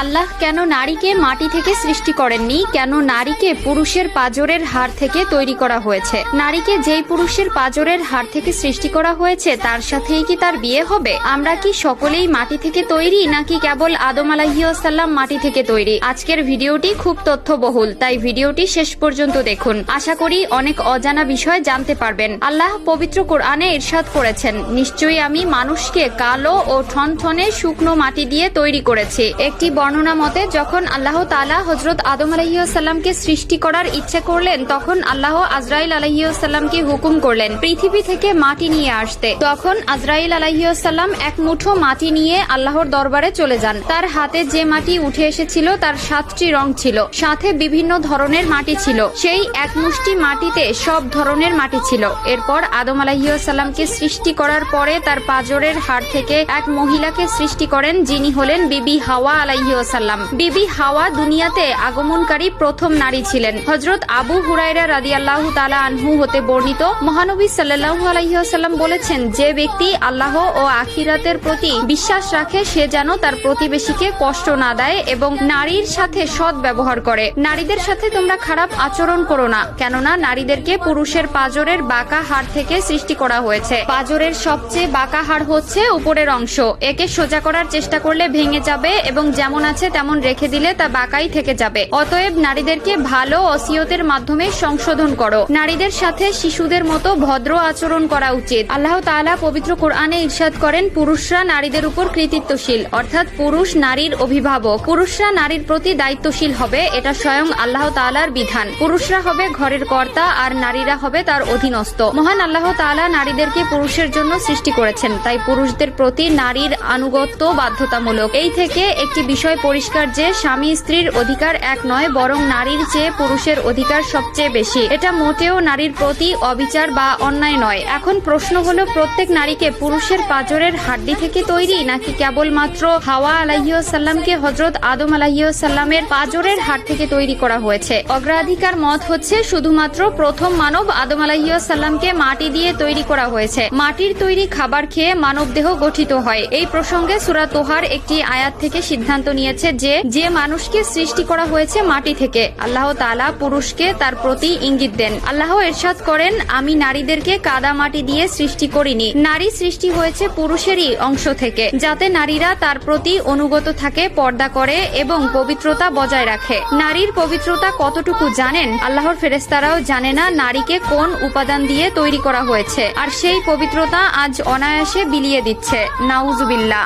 আল্লাহ কেন নারীকে মাটি থেকে সৃষ্টি করেননি? কেন নারীকে পুরুষের পাঁজরের হাড় থেকে তৈরি করা হয়েছে? নারীকে যেই পুরুষের পাঁজরের হাড় থেকে সৃষ্টি করা হয়েছে তার সাথেই কি তার বিয়ে হবে? আমরা কি সকলেই মাটি থেকে তৈরি, নাকি কেবল আদম আলাইহিস সালাম মাটি থেকে তৈরি? আজকের ভিডিওটি খুব তথ্যবহুল, তাই ভিডিওটি শেষ পর্যন্ত দেখুন। আশা করি অনেক অজানা বিষয় জানতে পারবেন। আল্লাহ পবিত্র কোরআনে ইরশাদ করেছেন, নিশ্চয়ই আমি মানুষকে কালো ও ঠনঠনে শুকনো মাটি দিয়ে তৈরি করেছি। একটি বর্ণনা মতে যখন আল্লাহ তাআলা হযরত আদম আলাইহিস সালামকে সৃষ্টি করার ইচ্ছে করলেন, তখন আল্লাহ আজরাইল আলাইহিস সালামকে হুকুম করলেন পৃথিবী থেকে মাটি নিয়ে আসতে। তখন আজরাইল আলাইহিস সালাম এক মুঠো মাটি নিয়ে আল্লাহর দরবারে চলে যান। তার হাতে যে মাটি উঠে এসেছিল তার 7টি রং ছিল, সাথে বিভিন্ন ধরনের মাটি ছিল। সেই এক মুষ্টি মাটিতে সব ধরনের মাটি ছিল। এরপর আদম আলাইহিস সালামকে সৃষ্টি করার পরে তার পাঁজরের হাড় থেকে এক মহিলাকে সৃষ্টি করেন, যিনি হলেন বিবি হাওয়া আলাইহিস সালাম। বিবি হাওয়া দুনিয়াতে আগমনকারী প্রথম নারী ছিলেন। হযরত আবু হুরায়রা রাদিয়াল্লাহু তাআলা আনহু হতে বর্ণিত, মহানবী সাল্লাল্লাহু আলাইহি ওয়াসাল্লাম বলেছেন, যে ব্যক্তি আল্লাহ ও আখিরাতের প্রতি বিশ্বাস রাখে সে যেন তার প্রতিবেশীকে কষ্ট না দেয় এবং নারীর সাথে সৎ ব্যবহার করে। নারীদের সাথে তোমরা খারাপ আচরণ করো না, কেননা নারীদেরকে পুরুষের পাঁজরের বাঁকা হাড় থেকে সৃষ্টি করা হয়েছে। পাঁজরের সবচেয়ে বাঁকা হাড় হচ্ছে উপরের অংশ। একে সোজা করার চেষ্টা করলে ভেঙে যাবে এবং যেমন আছে তেমন রেখে দিলে তা বাঁকাই থেকে যাবে। অতএব নারীদেরকে ভালো ওসিয়তের মাধ্যমে সংশোধন করো। নারীদের সাথে শিশুদের মতো ভদ্র আচরণ করা উচিত। আল্লাহ তাআলা পবিত্র কোরআনে ইরশাদ করেন, পুরুষরা নারীদের উপর কৃতিত্বশীল, অর্থাৎ পুরুষ নারীর অভিভাবক। পুরুষরা নারীর প্রতি দায়িত্বশীল হবে, এটা স্বয়ং আল্লাহ তাআলার বিধান। পুরুষরা হবে ঘরের কর্তা আর নারীরা হবে তার অধীনস্থ। মহান আল্লাহ তাআলা নারীদেরকে পুরুষের জন্য সৃষ্টি করেছেন, তাই পুরুষদের প্রতি নারীর আনুগত্য বাধ্যতামূলক। এই থেকে একটি বিষয় পরিষ্কার যে স্বামী স্ত্রীর অধিকার এক নয়, বরং নারীর চেয়ে পুরুষের অধিকার সবচেয়ে বেশি। এটা মোটেও নারীর প্রতি অবিচার বা অন্যায় নয়। এখন প্রশ্ন হলো, প্রত্যেক নারীকে পুরুষের পাঁজরের হাড্ডি থেকে তৈরি, নাকি কেবলমাত্র হাওয়া আলাইহিস সালামকে হযরত আদম আলাইহিস সালামের পাঁজরের হাড় থেকে তৈরি করা হয়েছে? অগ্রাধিকার মত হচ্ছে শুধুমাত্র প্রথম মানব আদম আলাইহিস সালামকে মাটি দিয়ে তৈরি করা হয়েছে। মাটির তৈরি খাবার খেয়ে মানব দেহ গঠিত হয়। এই প্রসঙ্গে সূরা তোহার একটি আয়াত থেকে সিদ্ধান্ত নিয়েছে যে মানুষকে সৃষ্টি করা হয়েছে মাটি থেকে। আল্লাহ তাআলা পুরুষকে তার প্রতি ইঙ্গিত দেন। আল্লাহ ইরশাদ করেন, আমি নারীদেরকে কাদা মাটি দিয়ে সৃষ্টি করিনি। নারী সৃষ্টি হয়েছে পুরুষেরই অংশ থেকে, যাতে নারীরা তার প্রতি অনুগত থাকে, পর্দা করে এবং পবিত্রতা বজায় রাখে। নারীর পবিত্রতা কতটুকু জানেন? আল্লাহর ফেরেশতারাও জানে না নারীকে কোন উপাদান দিয়ে তৈরি করা হয়েছে, আর সেই পবিত্রতা আজ অনায়াসে বিলিয়ে দিচ্ছে। নাউজুবিল্লাহ।